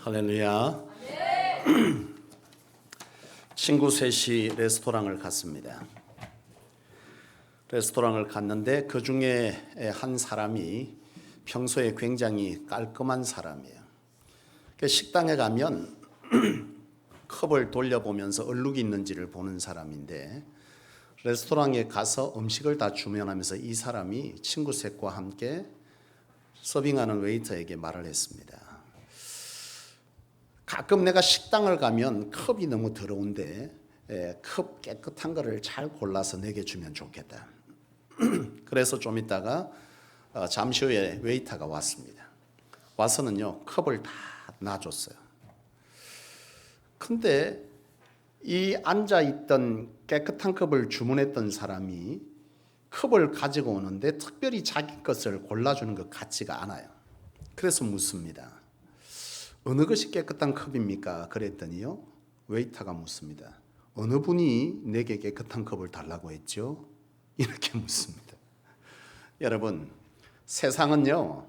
할렐루야. 친구 셋이 레스토랑을 갔습니다. 레스토랑을 갔는데 그 중에 한 사람이 평소에 굉장히 깔끔한 사람이에요. 식당에 가면 컵을 돌려보면서 얼룩이 있는지를 보는 사람인데, 레스토랑에 가서 음식을 다 주문하면서 이 사람이 친구 셋과 함께 서빙하는 웨이터에게 말을 했습니다. 가끔 내가 식당을 가면 컵이 너무 더러운데 컵 깨끗한 거를 잘 골라서 내게 주면 좋겠다. 그래서 좀 있다가 잠시 후에 웨이터가 왔습니다. 와서는요, 컵을 다 놔줬어요. 근데 이 앉아있던 깨끗한 컵을 주문했던 사람이 컵을 가지고 오는데 특별히 자기 것을 골라주는 것 같지가 않아요. 그래서 묻습니다. 어느 것이 깨끗한 컵입니까? 그랬더니요, 웨이터가 묻습니다. 어느 분이 내게 깨끗한 컵을 달라고 했죠? 이렇게 묻습니다. 여러분, 세상은요,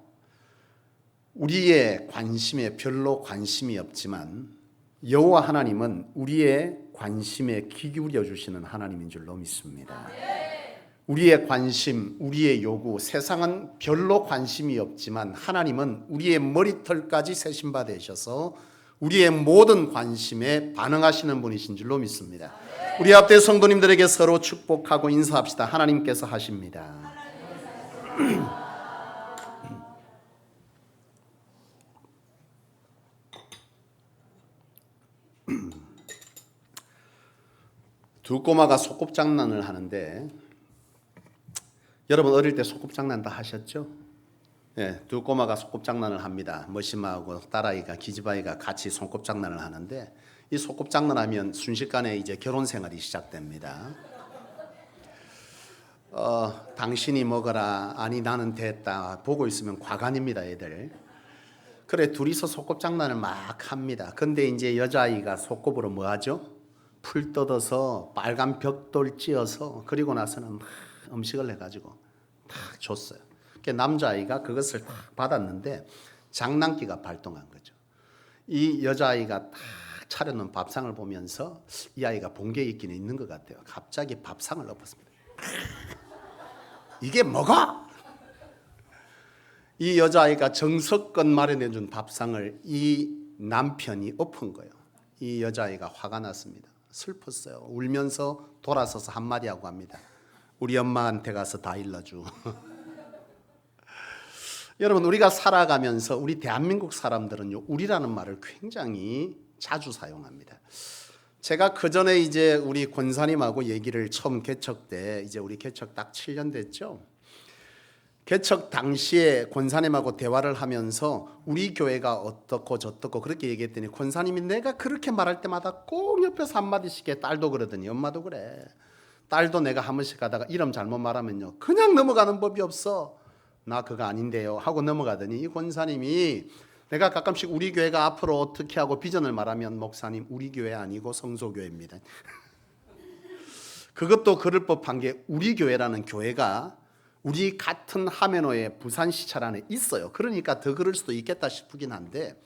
우리의 관심에 별로 관심이 없지만 여호와 하나님은 우리의 관심에 귀 기울여 주시는 하나님인 줄로 믿습니다. 우리의 관심, 우리의 요구, 세상은 별로 관심이 없지만 하나님은 우리의 머리털까지 세신 바 되셔서 우리의 모든 관심에 반응하시는 분이신 줄로 믿습니다. 우리 앞에 성도님들에게 서로 축복하고 인사합시다. 하나님께서 하십니다. 두 꼬마가 소꿉장난을 하는데, 여러분 어릴 때 소꿉장난 다 하셨죠? 네, 두 꼬마가 소꿉장난을 합니다. 머시마하고 딸아이가, 기집아이가 같이 소꿉장난을 하는데, 이 소꿉장난하면 순식간에 이제 결혼 생활이 시작됩니다. 당신이 먹어라, 아니 나는 됐다, 보고 있으면 과간입니다, 애들. 그래, 둘이서 소꿉장난을 막 합니다. 근데 이제 여자아이가 소꿉으로 뭐 하죠? 풀 뜯어서 빨간 벽돌 찧어서, 그리고 나서는 막 음식을 해가지고 탁 줬어요. 남자아이가 그것을 탁 받았는데 장난기가 발동한 거죠. 이 여자아이가 탁 차려놓은 밥상을 보면서 이 아이가 본 게 있기는 있는 것 같아요. 갑자기 밥상을 엎었습니다. 이게 뭐가? 이 여자아이가 정석껏 마련해준 밥상을 이 남편이 엎은 거예요. 이 여자아이가 화가 났습니다. 슬펐어요. 울면서 돌아서서 한마디 하고 합니다. 우리 엄마한테 가서 다 일러줘. 여러분, 우리가 살아가면서 우리 대한민국 사람들은요, 우리라는 말을 굉장히 자주 사용합니다. 제가 그 전에 이제 우리 권사님하고 얘기를 처음 개척 때, 이제 우리 개척 딱 7년 됐죠. 개척 당시에 권사님하고 대화를 하면서 우리 교회가 어떻고 저떻고 그렇게 얘기했더니, 권사님이 내가 그렇게 말할 때마다 꼭 옆에서 한마디씩 해. 딸도 그러더니 엄마도 그래. 딸도 내가 한 번씩 가다가 이름 잘못 말하면요, 그냥 넘어가는 법이 없어. 나 그거 아닌데요 하고 넘어가더니, 이 권사님이 내가 가끔씩 우리 교회가 앞으로 어떻게 하고 비전을 말하면, 목사님 우리 교회 아니고 성소교회입니다. 그것도 그럴 법한 게, 우리 교회라는 교회가 우리 같은 하면호의 부산시찰 안에 있어요. 그러니까 더 그럴 수도 있겠다 싶긴 한데,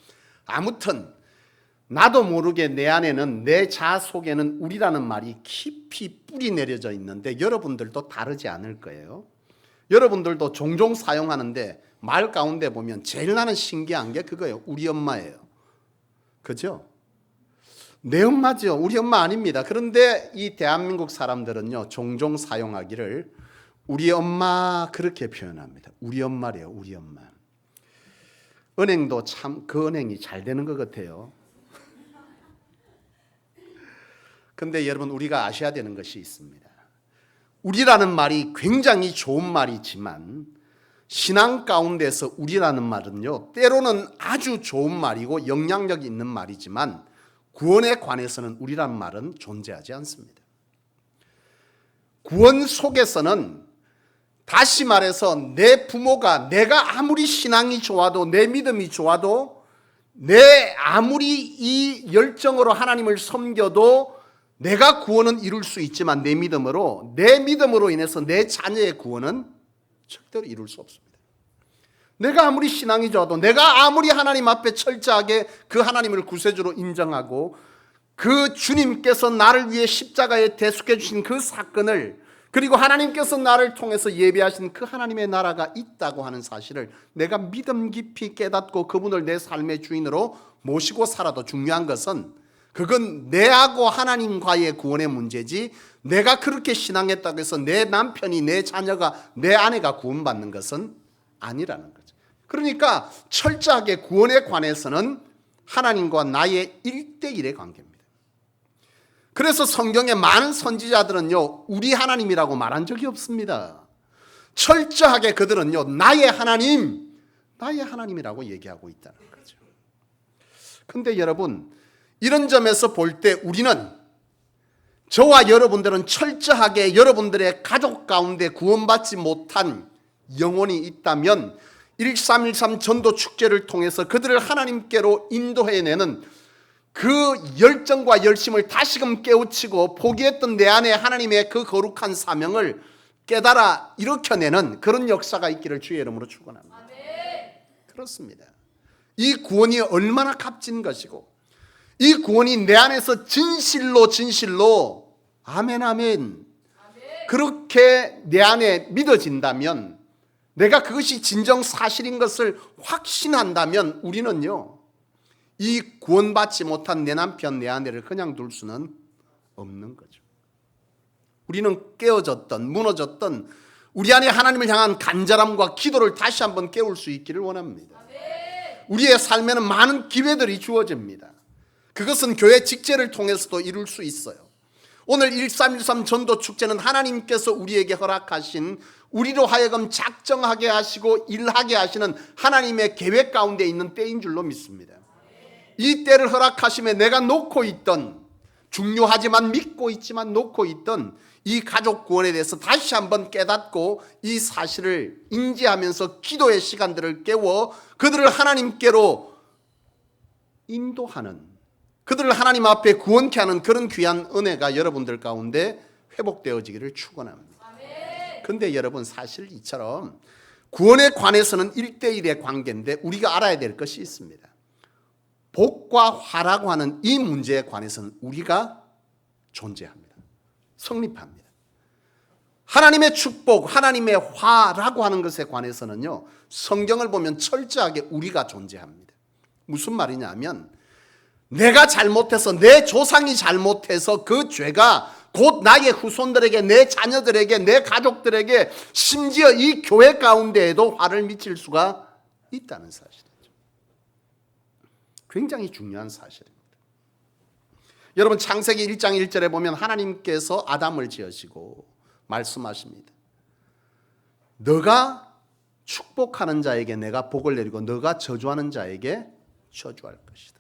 아무튼 나도 모르게 내 안에는, 내 자아 속에는 우리라는 말이 깊이 뿌리 내려져 있는데, 여러분들도 다르지 않을 거예요. 여러분들도 종종 사용하는데, 말 가운데 보면 제일 나는 신기한 게 그거예요. 우리 엄마예요. 그죠? 내 엄마죠. 우리 엄마 아닙니다. 그런데 이 대한민국 사람들은요, 종종 사용하기를 우리 엄마 그렇게 표현합니다. 우리 엄마래요. 우리 엄마. 은행도 참 그 은행이 잘 되는 것 같아요. 근데 여러분, 우리가 아셔야 되는 것이 있습니다. 우리라는 말이 굉장히 좋은 말이지만, 신앙 가운데서 우리라는 말은요, 때로는 아주 좋은 말이고 영향력이 있는 말이지만, 구원에 관해서는 우리라는 말은 존재하지 않습니다. 구원 속에서는, 다시 말해서 내 부모가, 내가 아무리 신앙이 좋아도, 내 믿음이 좋아도, 내 아무리 이 열정으로 하나님을 섬겨도 내가 구원은 이룰 수 있지만, 내 믿음으로 인해서 내 자녀의 구원은 절대로 이룰 수 없습니다. 내가 아무리 신앙이 좋아도, 내가 아무리 하나님 앞에 철저하게 그 하나님을 구세주로 인정하고 그 주님께서 나를 위해 십자가에 대속해 주신 그 사건을, 그리고 하나님께서 나를 통해서 예배하신 그 하나님의 나라가 있다고 하는 사실을 내가 믿음 깊이 깨닫고 그분을 내 삶의 주인으로 모시고 살아도 중요한 것은, 그건 내하고 하나님과의 구원의 문제지, 내가 그렇게 신앙했다고 해서 내 남편이, 내 자녀가, 내 아내가 구원받는 것은 아니라는 거죠. 그러니까 철저하게 구원에 관해서는 하나님과 나의 1대1의 관계입니다. 그래서 성경의 많은 선지자들은요, 우리 하나님이라고 말한 적이 없습니다. 철저하게 그들은요, 나의 하나님이라고 얘기하고 있다는 거죠. 근데 여러분, 이런 점에서 볼 때 우리는, 저와 여러분들은 철저하게 여러분들의 가족 가운데 구원받지 못한 영혼이 있다면 1313 전도 축제를 통해서 그들을 하나님께로 인도해내는 그 열정과 열심을 다시금 깨우치고 포기했던 내 안에 하나님의 그 거룩한 사명을 깨달아 일으켜내는 그런 역사가 있기를 주의 이름으로 축원합니다. 그렇습니다. 이 구원이 얼마나 값진 것이고, 이 구원이 내 안에서 진실로 아멘 아멘 그렇게 내 안에 믿어진다면, 내가 그것이 진정 사실인 것을 확신한다면, 우리는요, 이 구원받지 못한 내 남편, 내 아내를 그냥 둘 수는 없는 거죠. 우리는 깨어졌던, 무너졌던 우리 안에 하나님을 향한 간절함과 기도를 다시 한번 깨울 수 있기를 원합니다. 우리의 삶에는 많은 기회들이 주어집니다. 그것은 교회 직제를 통해서도 이룰 수 있어요. 오늘 1313 전도 축제는 하나님께서 우리에게 허락하신, 우리로 하여금 작정하게 하시고 일하게 하시는 하나님의 계획 가운데 있는 때인 줄로 믿습니다. 이 때를 허락하심에 내가 놓고 있던, 중요하지만 믿고 있지만 놓고 있던 이 가족 구원에 대해서 다시 한번 깨닫고 이 사실을 인지하면서 기도의 시간들을 깨워 그들을 하나님께로 인도하는, 그들을 하나님 앞에 구원케 하는 그런 귀한 은혜가 여러분들 가운데 회복되어지기를 축원합니다. 그런데 여러분, 사실 이처럼 구원에 관해서는 1대1의 관계인데 우리가 알아야 될 것이 있습니다. 복과 화라고 하는 이 문제에 관해서는 우리가 존재합니다. 성립합니다. 하나님의 축복, 하나님의 화라고 하는 것에 관해서는요, 성경을 보면 철저하게 우리가 존재합니다. 무슨 말이냐면, 내가 잘못해서, 내 조상이 잘못해서 그 죄가 곧 나의 후손들에게, 내 자녀들에게, 내 가족들에게, 심지어 이 교회 가운데에도 화를 미칠 수가 있다는 사실이죠. 굉장히 중요한 사실입니다. 여러분, 창세기 1장 1절에 보면 하나님께서 아담을 지으시고 말씀하십니다. 너가 축복하는 자에게 내가 복을 내리고 너가 저주하는 자에게 저주할 것이다.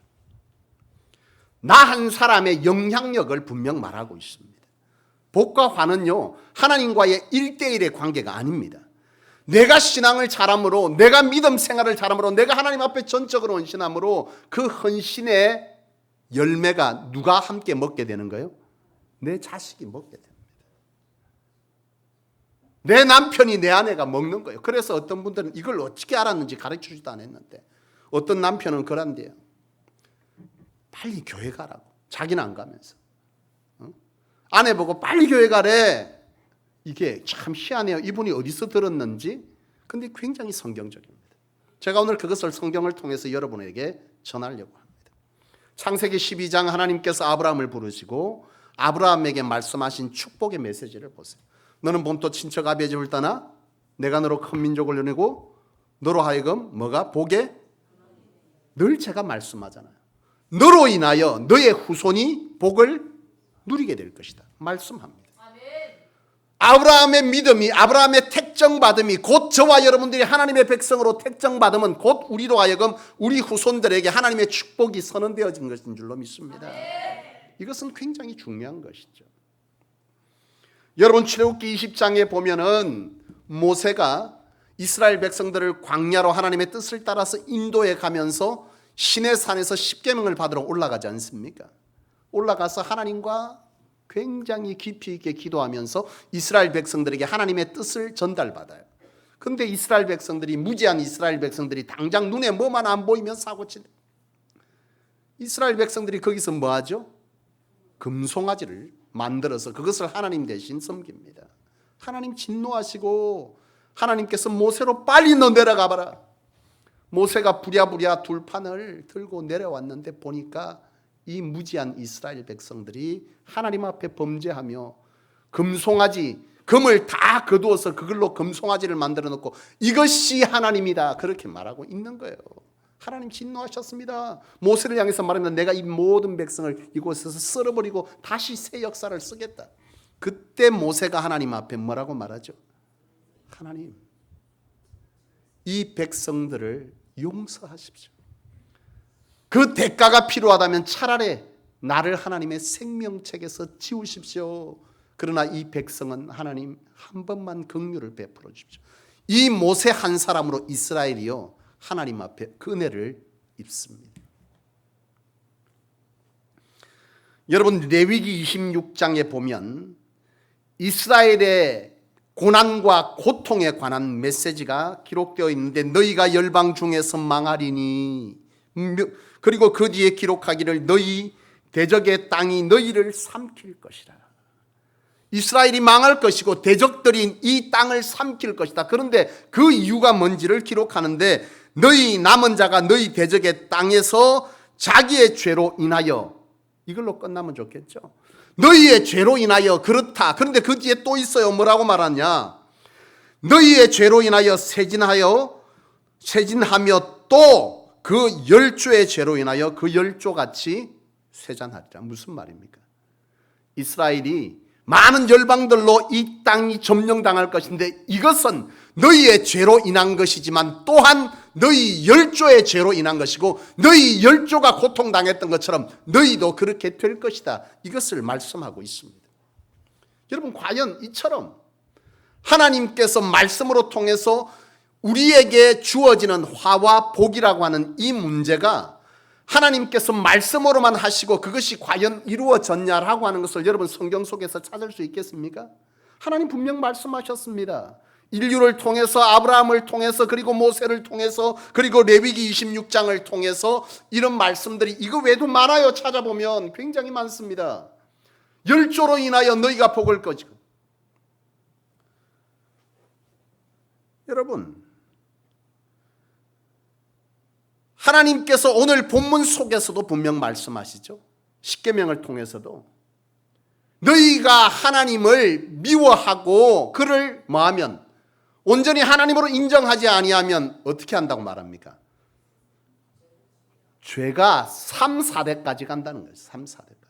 나 한 사람의 영향력을 분명 말하고 있습니다. 복과 화는요, 하나님과의 1대1의 관계가 아닙니다. 내가 신앙을 잘함으로, 내가 믿음 생활을 잘함으로, 내가 하나님 앞에 전적으로 헌신함으로 그 헌신의 열매가 누가 함께 먹게 되는 거예요? 내 자식이 먹게 됩니다. 내 남편이, 내 아내가 먹는 거예요. 그래서 어떤 분들은 이걸 어떻게 알았는지 가르쳐주지도 않았는데, 어떤 남편은 그런데요, 빨리 교회 가라고, 자기는 안 가면서 아내 보고 빨리 교회 가래. 이게 참 희한해요. 이분이 어디서 들었는지. 근데 굉장히 성경적입니다. 제가 오늘 그것을 성경을 통해서 여러분에게 전하려고 합니다. 창세기 12장, 하나님께서 아브라함을 부르시고 아브라함에게 말씀하신 축복의 메시지를 보세요. 너는 본토 친척 아비의 집을 떠나 내가 너로 큰 민족을 이루고 너로 하여금 뭐가? 복에, 늘 제가 말씀하잖아요. 너로 인하여 너의 후손이 복을 누리게 될 것이다 말씀합니다. 아브라함의 믿음이, 아브라함의 택정받음이 곧 저와 여러분들이 하나님의 백성으로 택정받으면 곧 우리로 하여금 우리 후손들에게 하나님의 축복이 선언되어진 것인 줄로 믿습니다. 이것은 굉장히 중요한 것이죠. 여러분, 출애굽기 20장에 보면은 모세가 이스라엘 백성들을 광야로 하나님의 뜻을 따라서 인도해 가면서 시내산에서 십계명을 받으러 올라가지 않습니까? 올라가서 하나님과 굉장히 깊이 있게 기도하면서 이스라엘 백성들에게 하나님의 뜻을 전달받아요. 근데 이스라엘 백성들이, 무지한 이스라엘 백성들이 당장 눈에 뭐만 안 보이면 사고치네. 이스라엘 백성들이 거기서 뭐 하죠? 금송아지를 만들어서 그것을 하나님 대신 섬깁니다. 하나님 진노하시고 하나님께서 모세로 빨리 너 내려가 봐라. 모세가 부랴부랴 둘판을 들고 내려왔는데 보니까 이 무지한 이스라엘 백성들이 하나님 앞에 범죄하며 금송아지, 금을 다 거두어서 그걸로 금송아지를 만들어 놓고 이것이 하나님이다 그렇게 말하고 있는 거예요. 하나님 진노하셨습니다. 모세를 향해서 말합니다. 내가 이 모든 백성을 이곳에서 썰어버리고 다시 새 역사를 쓰겠다. 그때 모세가 하나님 앞에 뭐라고 말하죠? 하나님, 이 백성들을 용서하십시오. 그 대가가 필요하다면 차라리 나를 하나님의 생명책에서 지우십시오. 그러나 이 백성은 하나님 한 번만 긍휼을 베풀어 주십시오. 이 모세 한 사람으로 이스라엘이요 하나님 앞에 은혜를 입습니다. 여러분 레위기 26장에 보면 이스라엘의 고난과 고통에 관한 메시지가 기록되어 있는데 너희가 열방 중에서 망하리니, 그리고 그 뒤에 기록하기를 너희 대적의 땅이 너희를 삼킬 것이라. 이스라엘이 망할 것이고 대적들이 이 땅을 삼킬 것이다. 그런데 그 이유가 뭔지를 기록하는데 너희 남은 자가 너희 대적의 땅에서 자기의 죄로 인하여, 이걸로 끝나면 좋겠죠. 너희의 죄로 인하여 그렇다. 그런데 그 뒤에 또 있어요. 뭐라고 말하냐? 너희의 죄로 인하여 세진하며 또 그 열조의 죄로 인하여 그 열조같이 쇠잔하리라. 무슨 말입니까? 이스라엘이 많은 열방들로 이 땅이 점령당할 것인데 이것은 너희의 죄로 인한 것이지만 또한 너희 열조의 죄로 인한 것이고 너희 열조가 고통당했던 것처럼 너희도 그렇게 될 것이다. 이것을 말씀하고 있습니다. 여러분 과연 이처럼 하나님께서 말씀으로 통해서 우리에게 주어지는 화와 복이라고 하는 이 문제가 하나님께서 말씀으로만 하시고 그것이 과연 이루어졌냐라고 하는 것을 여러분 성경 속에서 찾을 수 있겠습니까? 하나님 분명 말씀하셨습니다. 인류를 통해서, 아브라함을 통해서, 그리고 모세를 통해서, 그리고 레위기 26장을 통해서 이런 말씀들이 이거 외에도 많아요. 찾아보면 굉장히 많습니다. 열조로 인하여 너희가 복을 거지고. 여러분 하나님께서 오늘 본문 속에서도 분명 말씀하시죠. 십계명을 통해서도 너희가 하나님을 미워하고 그를 뭐하면 온전히 하나님으로 인정하지 아니하면 어떻게 한다고 말합니까? 죄가 3, 4대까지 간다는 거예요. 3, 4대까지.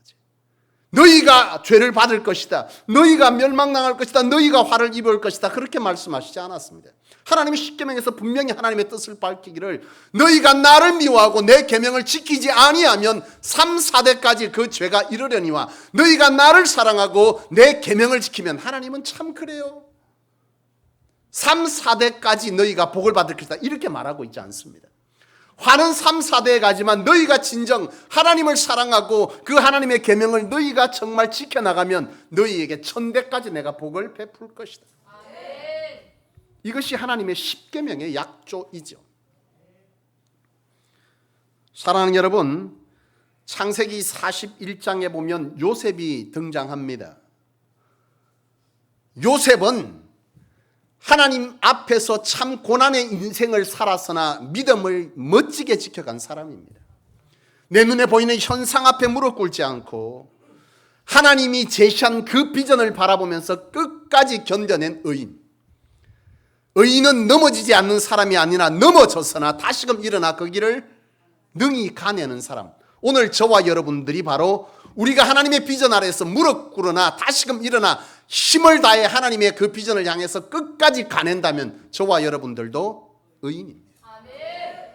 너희가 죄를 받을 것이다. 너희가 멸망당할 것이다. 너희가 화를 입을 것이다. 그렇게 말씀하시지 않았습니다. 하나님이 십계명에서 분명히 하나님의 뜻을 밝히기를 너희가 나를 미워하고 내 계명을 지키지 아니하면 3, 4대까지 그 죄가 이르려니와 너희가 나를 사랑하고 내 계명을 지키면 하나님은 참 그래요. 3, 4대까지 너희가 복을 받을 것이다. 이렇게 말하고 있지 않습니다. 화는 3, 4대에 가지만 너희가 진정 하나님을 사랑하고 그 하나님의 계명을 너희가 정말 지켜나가면 너희에게 1000대까지 내가 복을 베풀 것이다. 이것이 하나님의 십계명의 약조이죠. 사랑하는 여러분, 창세기 41장에 보면 요셉이 등장합니다. 요셉은 하나님 앞에서 참 고난의 인생을 살았으나 믿음을 멋지게 지켜간 사람입니다. 내 눈에 보이는 현상 앞에 무릎 꿇지 않고 하나님이 제시한 그 비전을 바라보면서 끝까지 견뎌낸 의인. 의인은 넘어지지 않는 사람이 아니라 넘어졌으나 다시금 일어나 그 길을 능히 가내는 사람. 오늘 저와 여러분들이 바로 우리가 하나님의 비전 아래에서 무릎 꿇으나 다시금 일어나 힘을 다해 하나님의 그 비전을 향해서 끝까지 가낸다면 저와 여러분들도 의인입니다.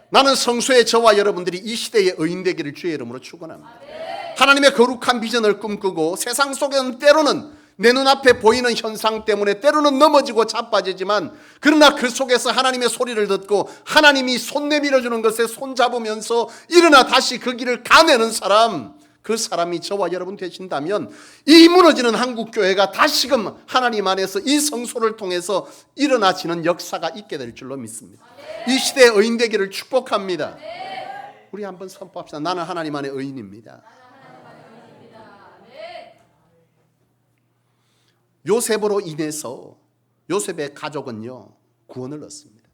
나는 성소의 저와 여러분들이 이 시대의 의인 되기를 주의 이름으로 축원합니다. 하나님의 거룩한 비전을 꿈꾸고 세상 속에는 때로는 내 눈앞에 보이는 현상 때문에 때로는 넘어지고 자빠지지만 그러나 그 속에서 하나님의 소리를 듣고 하나님이 손 내밀어 주는 것에 손 잡으면서 일어나 다시 그 길을 가내는 사람, 그 사람이 저와 여러분 되신다면 이 무너지는 한국교회가 다시금 하나님 안에서 이 성소를 통해서 일어나시는 역사가 있게 될 줄로 믿습니다. 이 시대의 의인 되기를 축복합니다. 우리 한번 선포합시다. 나는 하나님 안의 의인입니다. 요셉으로 인해서 요셉의 가족은요 구원을 얻습니다.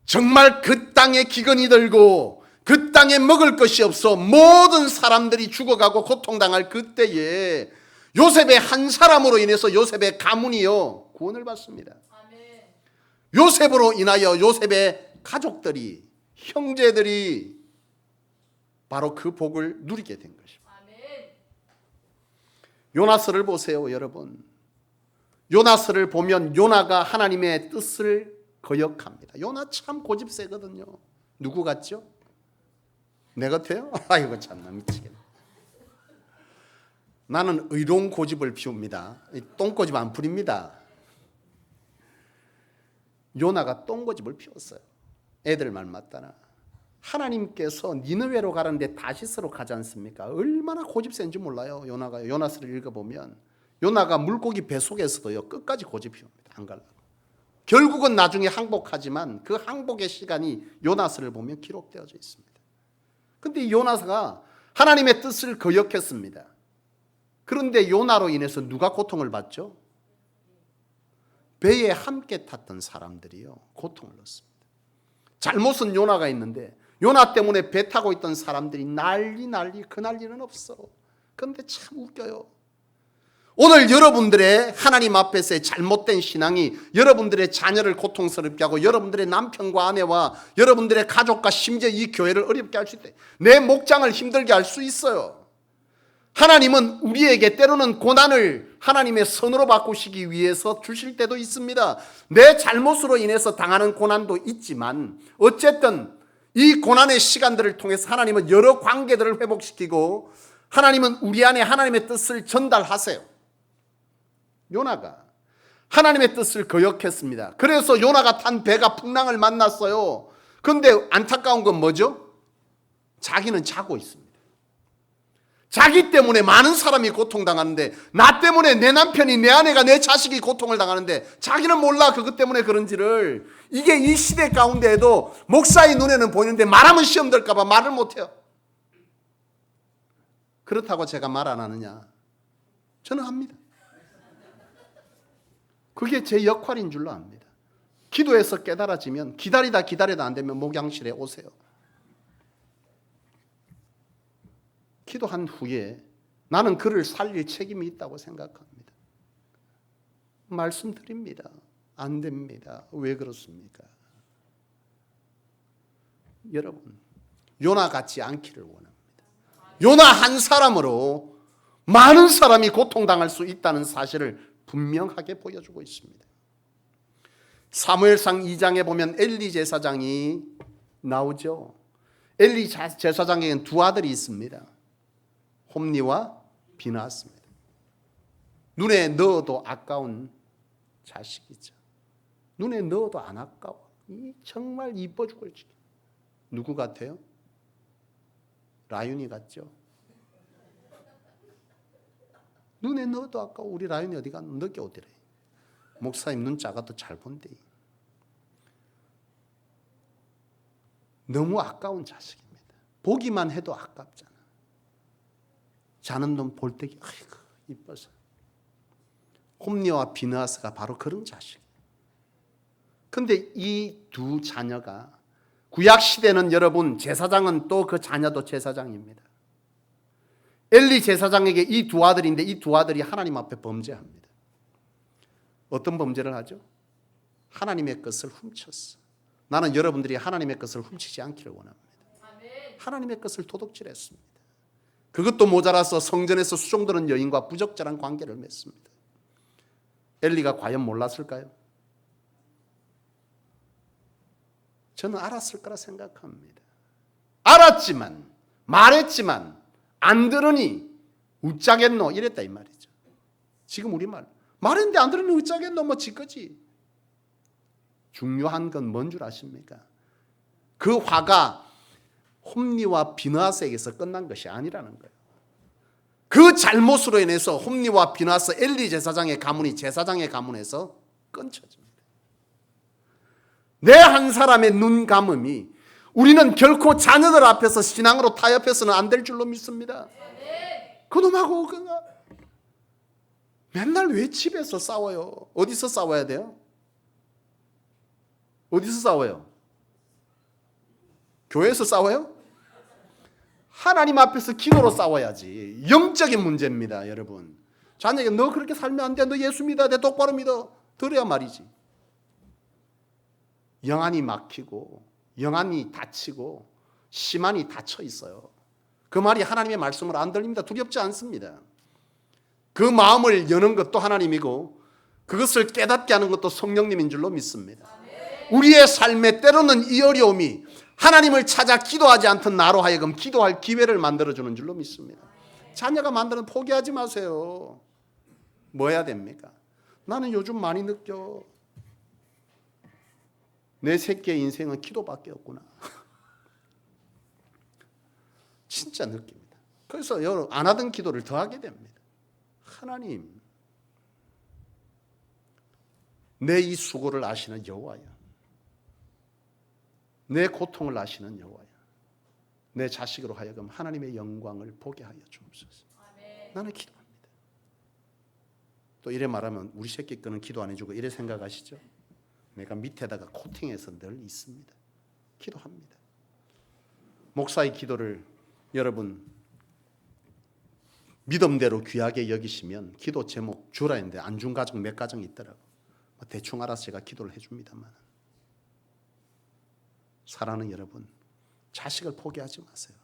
정말 그 땅에 기근이 들고 그 땅에 먹을 것이 없어 모든 사람들이 죽어가고 고통당할 그때에 요셉의 한 사람으로 인해서 요셉의 가문이요 구원을 받습니다. 요셉으로 인하여 요셉의 가족들이 형제들이 바로 그 복을 누리게 된 것입니다. 요나스를 보세요, 여러분. 요나스를 보면 요나가 하나님의 뜻을 거역합니다. 요나 참 고집 세거든요. 누구 같죠? 내 같아요? 아이고 참나 미치겠네. 나는 의로운 고집을 피웁니다. 똥고집 안 부립니다. 요나가 똥고집을 피웠어요. 애들 말 맞다나. 하나님께서 니느웨로 가는데 다시스로 가지 않습니까? 얼마나 고집 센지 몰라요. 요나가 요나스를 읽어보면 요나가 물고기 배 속에서도요 끝까지 고집 피웁니다. 안 가려고. 결국은 나중에 항복하지만 그 항복의 시간이 요나스를 보면 기록되어져 있습니다. 그런데 요나스가 하나님의 뜻을 거역했습니다. 그런데 요나로 인해서 누가 고통을 받죠? 배에 함께 탔던 사람들이요 고통을 얻습니다. 잘못은 요나가 있는데 요나 때문에 배 타고 있던 사람들이 난리 그 난리는 없어. 그런데 참 웃겨요. 오늘 여러분들의 하나님 앞에서의 잘못된 신앙이 여러분들의 자녀를 고통스럽게 하고 여러분들의 남편과 아내와 여러분들의 가족과 심지어 이 교회를 어렵게 할 수 있다. 내 목장을 힘들게 할 수 있어요. 하나님은 우리에게 때로는 고난을 하나님의 선으로 바꾸시기 위해서 주실 때도 있습니다. 내 잘못으로 인해서 당하는 고난도 있지만 어쨌든 이 고난의 시간들을 통해서 하나님은 여러 관계들을 회복시키고 하나님은 우리 안에 하나님의 뜻을 전달하세요. 요나가 하나님의 뜻을 거역했습니다. 그래서 요나가 탄 배가 풍랑을 만났어요. 그런데 안타까운 건 뭐죠? 자기는 자고 있습니다. 자기 때문에 많은 사람이 고통당하는데 나 때문에 내 남편이 내 아내가 내 자식이 고통을 당하는데 자기는 몰라 그것 때문에 그런지를. 이게 이 시대 가운데에도 목사의 눈에는 보이는데 말하면 시험 들까 봐 말을 못해요. 그렇다고 제가 말 안 하느냐? 저는 합니다. 그게 제 역할인 줄로 압니다. 기도해서 깨달아지면 기다리다 안 되면 목양실에 오세요. 기도한 후에 나는 그를 살릴 책임이 있다고 생각합니다. 말씀드립니다. 안 됩니다. 왜 그렇습니까? 여러분, 요나 같지 않기를 원합니다. 요나 한 사람으로 많은 사람이 고통당할 수 있다는 사실을 분명하게 보여주고 있습니다. 사무엘상 2장에 보면 엘리 제사장이 나오죠. 엘리 제사장에게는 두 아들이 있습니다. 홈니와 비나스입니다. 눈에 넣어도 아까운 자식이죠. 눈에 넣어도 안 아까워. 정말 이뻐 죽을 지경. 누구 같아요? 라윤이 같죠? 눈에 넣어도 아까워. 우리 라윤이 어디 가? 늦게 오더래. 목사님 눈 작아도 잘 본대. 너무 아까운 자식입니다. 보기만 해도 아깝잖아. 자는 놈 볼 때 아이고 이뻐서. 홈니와 비느하스가 바로 그런 자식. 그런데 이 두 자녀가 구약 시대는 여러분 제사장은 또 그 자녀도 제사장입니다. 엘리 제사장에게 이 두 아들인데 이 두 아들이 하나님 앞에 범죄합니다. 어떤 범죄를 하죠? 하나님의 것을 훔쳤어. 나는 여러분들이 하나님의 것을 훔치지 않기를 원합니다. 하나님의 것을 도둑질했습니다. 그것도 모자라서 성전에서 수종드는 여인과 부적절한 관계를 맺습니다. 엘리가 과연 몰랐을까요? 저는 알았을 거라 생각합니다. 알았지만 말했지만 안 들으니 웃자겠노 이랬다 이 말이죠. 지금 우리말 말했는데 안 들으니 웃자겠노 뭐 지거지. 중요한 건 뭔 줄 아십니까? 그 화가 홈리와 비느하스에게서 끝난 것이 아니라는 거예요. 그 잘못으로 인해서 홈리와 비느하스 엘리 제사장의 가문이 제사장의 가문에서 끊쳐집니다. 내 한 사람의 눈 감음이 우리는 결코 자녀들 앞에서 신앙으로 타협해서는 안 될 줄로 믿습니다. 그놈하고 그가 맨날 왜 집에서 싸워요? 어디서 싸워야 돼요? 어디서 싸워요? 교회에서 싸워요? 하나님 앞에서 기도로 싸워야지. 영적인 문제입니다, 여러분. 자녀에게 너 그렇게 살면 안 돼. 너 예수 믿어야 돼. 똑바로 믿어. 들어야 말이지. 영안이 막히고 영안이 닫히고 심안이 닫혀 있어요. 그 말이 하나님의 말씀으로 안 들립니다. 두렵지 않습니다. 그 마음을 여는 것도 하나님이고 그것을 깨닫게 하는 것도 성령님인 줄로 믿습니다. 우리의 삶에 때로는 이 어려움이 하나님을 찾아 기도하지 않던 나로 하여금 기도할 기회를 만들어주는 줄로 믿습니다. 자녀가 만드는 포기하지 마세요. 뭐 해야 됩니까? 나는 요즘 많이 느껴. 내 새끼의 인생은 기도밖에 없구나. 진짜 느낍니다. 그래서 여러분 안 하던 기도를 더 하게 됩니다. 하나님, 내 이 수고를 아시는 여호와여, 내 고통을 아시는 여호와여, 내 자식으로 하여금 하나님의 영광을 보게 하여 주옵소서. 나는 기도합니다. 또 이래 말하면 우리 새끼 거는 기도 안 해주고 이래 생각하시죠? 내가 밑에다가 코팅해서 늘 있습니다. 기도합니다. 목사의 기도를 여러분 믿음대로 귀하게 여기시면 기도 제목 주라 했는데 안 준 가정 몇 가정이 있더라고. 대충 알아서 제가 기도를 해줍니다만, 사랑하는 여러분, 자식을 포기하지 마세요.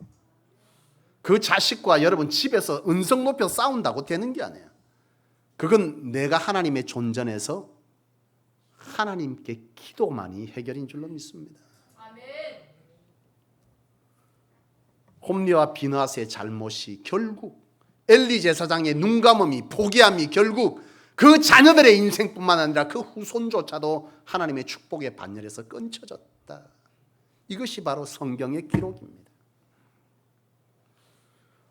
그 자식과 여러분 집에서 은성 높여 싸운다고 되는 게 아니에요. 그건 내가 하나님의 존전에서 하나님께 기도만이 해결인 줄로 믿습니다. 홈리와 비느하스의 잘못이 결국 엘리 제사장의 눈감음이 포기함이 결국 그 자녀들의 인생뿐만 아니라 그 후손조차도 하나님의 축복의 반열에서 끊쳐졌다. 이것이 바로 성경의 기록입니다.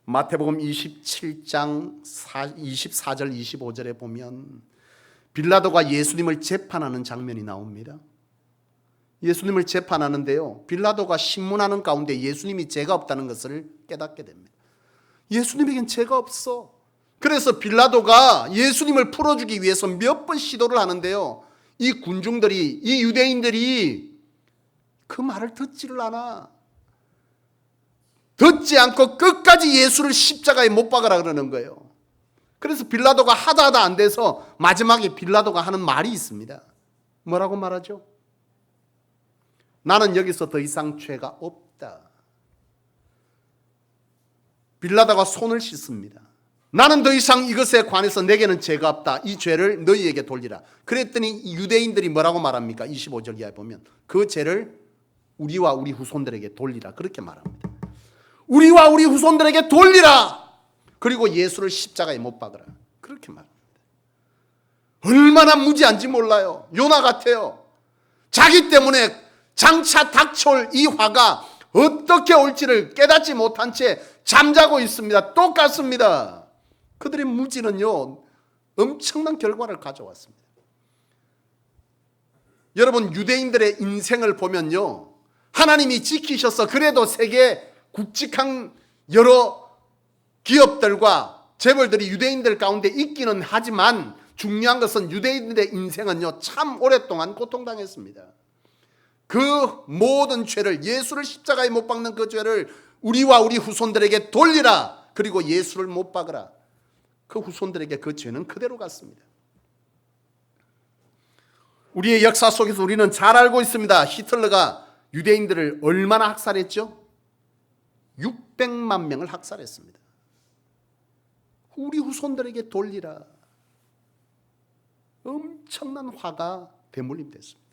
마태복음 27장 24절 25절에 보면 빌라도가 예수님을 재판하는 장면이 나옵니다. 예수님을 재판하는데요, 빌라도가 신문하는 가운데 예수님이 죄가 없다는 것을 깨닫게 됩니다. 예수님에겐 죄가 없어. 그래서 빌라도가 예수님을 풀어주기 위해서 몇 번 시도를 하는데요, 이 군중들이, 이 유대인들이 그 말을 듣지를 않아. 듣지 않고 끝까지 예수를 십자가에 못 박으라 그러는 거예요. 그래서 빌라도가 하다 안 돼서 마지막에 빌라도가 하는 말이 있습니다. 뭐라고 말하죠? 나는 여기서 더 이상 죄가 없다. 빌라도가 손을 씻습니다. 나는 더 이상 이것에 관해서 내게는 죄가 없다. 이 죄를 너희에게 돌리라. 그랬더니 유대인들이 뭐라고 말합니까? 25절 이하에 보면 그 죄를 우리와 우리 후손들에게 돌리라. 그렇게 말합니다. 우리와 우리 후손들에게 돌리라. 그리고 예수를 십자가에 못 박으라. 그렇게 말합니다. 얼마나 무지한지 몰라요. 요나 같아요. 자기 때문에 장차 닥쳐올 이 화가 어떻게 올지를 깨닫지 못한 채 잠자고 있습니다. 똑같습니다. 그들의 무지는요, 엄청난 결과를 가져왔습니다. 여러분, 유대인들의 인생을 보면요, 하나님이 지키셔서 그래도 세계 굵직한 여러 기업들과 재벌들이 유대인들 가운데 있기는 하지만 중요한 것은 유대인들의 인생은요, 참 오랫동안 고통당했습니다. 그 모든 죄를, 예수를 십자가에 못 박는 그 죄를 우리와 우리 후손들에게 돌리라. 그리고 예수를 못 박으라. 그 후손들에게 그 죄는 그대로 갔습니다. 우리의 역사 속에서 우리는 잘 알고 있습니다. 히틀러가 유대인들을 얼마나 학살했죠? 600만 명을 학살했습니다. 우리 후손들에게 돌리라. 엄청난 화가 대물림됐습니다.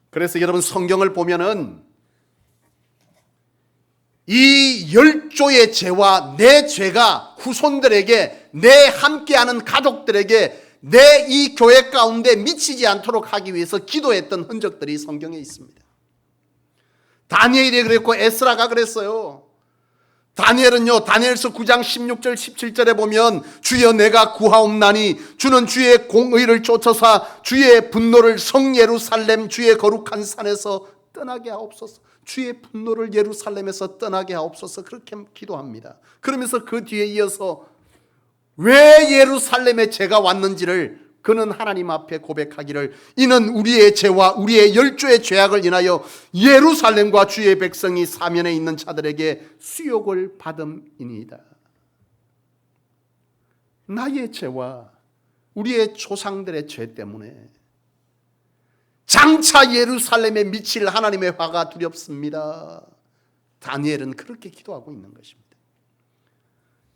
그래서 여러분, 성경을 보면은 이 열조의 죄와 내 죄가 후손들에게, 내 함께하는 가족들에게, 내 이 교회 가운데 미치지 않도록 하기 위해서 기도했던 흔적들이 성경에 있습니다. 다니엘이 그랬고 에스라가 그랬어요. 다니엘은요, 다니엘서 9장 16절 17절에 보면 주여 내가 구하옵나니 주는 주의 공의를 쫓아서 주의 분노를 성 예루살렘 주의 거룩한 산에서 떠나게 하옵소서. 주의 분노를 예루살렘에서 떠나게 하옵소서. 그렇게 기도합니다. 그러면서 그 뒤에 이어서 왜 예루살렘에 제가 왔는지를 그는 하나님 앞에 고백하기를 이는 우리의 죄와 우리의 열조의 죄악을 인하여 예루살렘과 주의 백성이 사면에 있는 자들에게 수욕을 받음이니이다. 나의 죄와 우리의 조상들의 죄 때문에 장차 예루살렘에 미칠 하나님의 화가 두렵습니다. 다니엘은 그렇게 기도하고 있는 것입니다.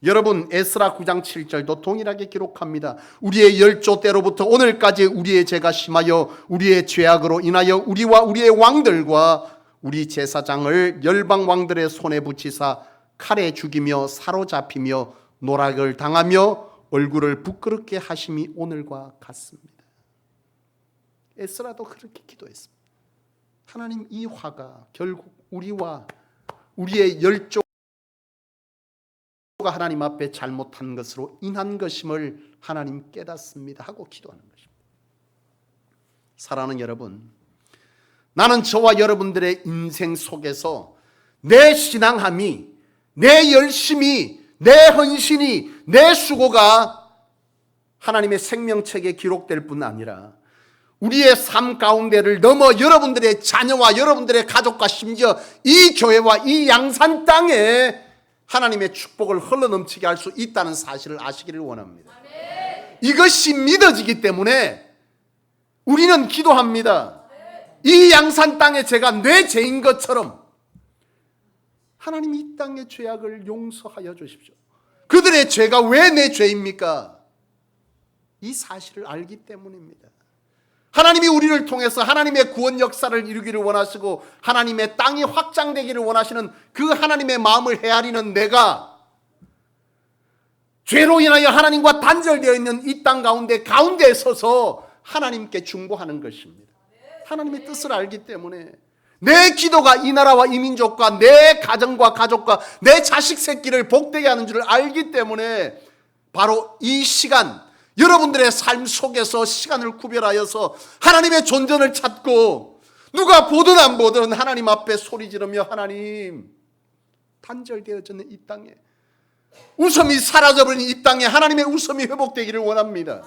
여러분, 에스라 9장 7절도 동일하게 기록합니다. 우리의 열조 때로부터 오늘까지 우리의 죄가 심하여 우리의 죄악으로 인하여 우리와 우리의 왕들과 우리 제사장을 열방 왕들의 손에 붙이사 칼에 죽이며 사로잡히며 노락을 당하며 얼굴을 부끄럽게 하심이 오늘과 같습니다. 에스라도 그렇게 기도했습니다. 하나님, 이 화가 결국 우리와 우리의 열조 하나님 앞에 잘못한 것으로 인한 것임을 하나님 깨닫습니다 하고 기도하는 것입니다. 사랑하는 여러분, 나는 저와 여러분들의 인생 속에서 내 신앙함이, 내 열심이, 내 헌신이, 내 수고가 하나님의 생명책에 기록될 뿐 아니라 우리의 삶 가운데를 넘어 여러분들의 자녀와 여러분들의 가족과 심지어 이 교회와 이 양산 땅에 하나님의 축복을 흘러넘치게 할 수 있다는 사실을 아시기를 원합니다. 이것이 믿어지기 때문에 우리는 기도합니다. 이 양산 땅에 제가 내 죄인 것처럼 하나님 이 땅의 죄악을 용서하여 주십시오. 그들의 죄가 왜 내 죄입니까? 이 사실을 알기 때문입니다. 하나님이 우리를 통해서 하나님의 구원 역사를 이루기를 원하시고 하나님의 땅이 확장되기를 원하시는 그 하나님의 마음을 헤아리는 내가 죄로 인하여 하나님과 단절되어 있는 이 땅 가운데에 서서 하나님께 중보하는 것입니다. 하나님의 뜻을 알기 때문에 내 기도가 이 나라와 이 민족과 내 가정과 가족과 내 자식 새끼를 복되게 하는 줄을 알기 때문에 바로 이 시간 여러분들의 삶 속에서 시간을 구별하여서 하나님의 존전을 찾고 누가 보든 안 보든 하나님 앞에 소리 지르며 하나님, 단절되어졌는 이 땅에 웃음이 사라져버린 이 땅에 하나님의 웃음이 회복되기를 원합니다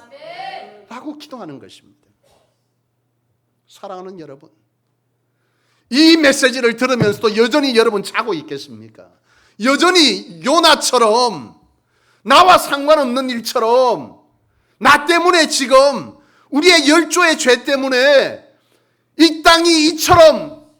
라고 기도하는 것입니다. 사랑하는 여러분, 이 메시지를 들으면서도 여전히 여러분 자고 있겠습니까? 여전히 요나처럼 나와 상관없는 일처럼 나 때문에 지금 우리의 열조의 죄 때문에 이 땅이 이처럼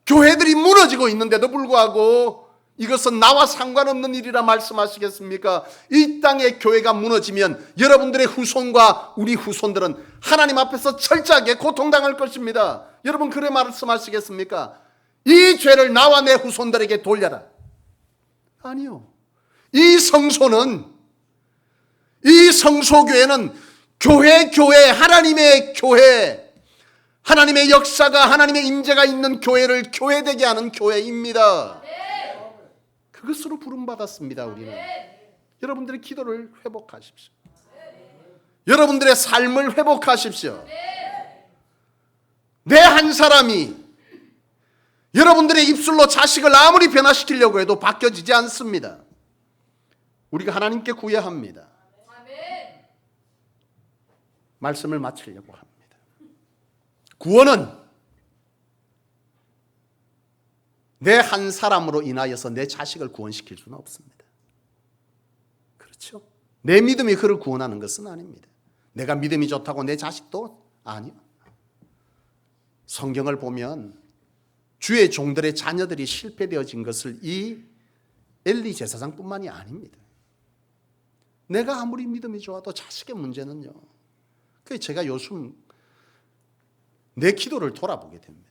교회들이 무너지고 있는데도 불구하고 이것은 나와 상관없는 일이라 말씀하시겠습니까? 이 땅의 교회가 무너지면 여러분들의 후손과 우리 후손들은 하나님 앞에서 철저하게 고통당할 것입니다. 여러분 그래 말씀하시겠습니까? 이 죄를 나와 내 후손들에게 돌려라. 아니요. 이 성소교회는 교회, 하나님의 교회, 하나님의 역사가, 하나님의 임재가 있는 교회를 교회되게 하는 교회입니다. 그것으로 부름받았습니다. 우리는. 여러분들의 기도를 회복하십시오. 여러분들의 삶을 회복하십시오. 내 한 사람이 여러분들의 입술로 자식을 아무리 변화시키려고 해도 바뀌어지지 않습니다. 우리가 하나님께 구해야 합니다. 말씀을 마치려고 합니다. 구원은 내 한 사람으로 인하여서 내 자식을 구원시킬 수는 없습니다. 그렇죠? 내 믿음이 그를 구원하는 것은 아닙니다. 내가 믿음이 좋다고 내 자식도 아니요. 성경을 보면 주의 종들의 자녀들이 실패되어진 것을 이 엘리 제사장뿐만이 아닙니다. 내가 아무리 믿음이 좋아도 자식의 문제는요. 그래서 제가 요즘 내 기도를 돌아보게 됩니다.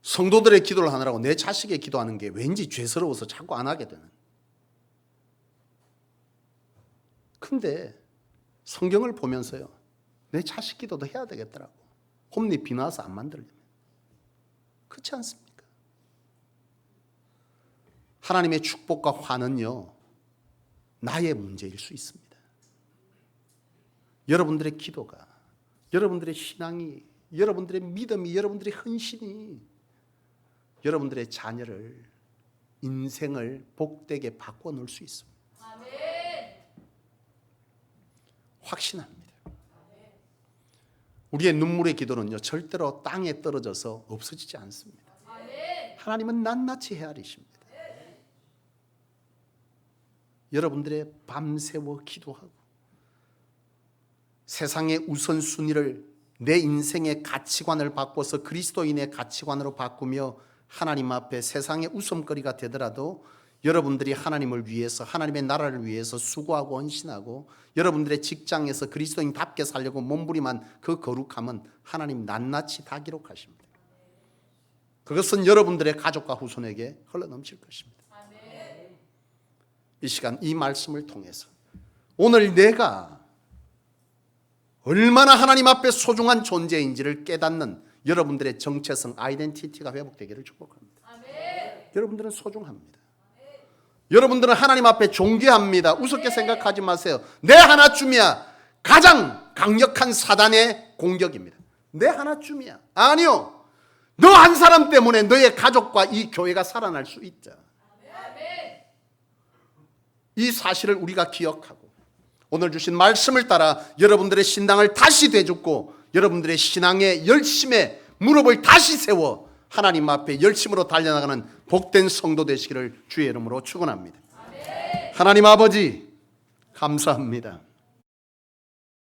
성도들의 기도를 하느라고 내 자식의 기도하는 게 왠지 죄스러워서 자꾸 안 하게 되는. 근데 성경을 보면서요. 내 자식 기도도 해야 되겠더라고. 홈리 비나서 안 만들려면. 그렇지 않습니까? 하나님의 축복과 화는요, 나의 문제일 수 있습니다. 여러분들의 기도가, 여러분들의 신앙이, 여러분들의 믿음이, 여러분들의 헌신이 여러분들의 자녀를, 인생을 복되게 바꿔놓을 수 있습니다. 확신합니다. 우리의 눈물의 기도는요, 절대로 땅에 떨어져서 없어지지 않습니다. 하나님은 낱낱이 헤아리십니다. 여러분들의 밤새워 기도하고 세상의 우선순위를, 내 인생의 가치관을 바꿔서 그리스도인의 가치관으로 바꾸며 하나님 앞에 세상의 웃음거리가 되더라도 여러분들이 하나님을 위해서, 하나님의 나라를 위해서 수고하고 헌신하고 여러분들의 직장에서 그리스도인답게 살려고 몸부림한 그 거룩함은 하나님 낱낱이 다 기록하십니다. 그것은 여러분들의 가족과 후손에게 흘러넘칠 것입니다. 이 시간 이 말씀을 통해서 오늘 내가 얼마나 하나님 앞에 소중한 존재인지를 깨닫는 여러분들의 정체성, 아이덴티티가 회복되기를 축복합니다. 여러분들은 소중합니다. 여러분들은 하나님 앞에 존귀합니다. 우습게 생각하지 마세요. 내 하나쯤이야 가장 강력한 사단의 공격입니다. 내 하나쯤이야. 아니요, 너 한 사람 때문에 너의 가족과 이 교회가 살아날 수 있다. 이 사실을 우리가 기억하고 오늘 주신 말씀을 따라 여러분들의 신앙을 다시 되짚고 여러분들의 신앙의 열심에 무릎을 다시 세워 하나님 앞에 열심으로 달려나가는 복된 성도 되시기를 주의 이름으로 축원합니다. 하나님 아버지 감사합니다.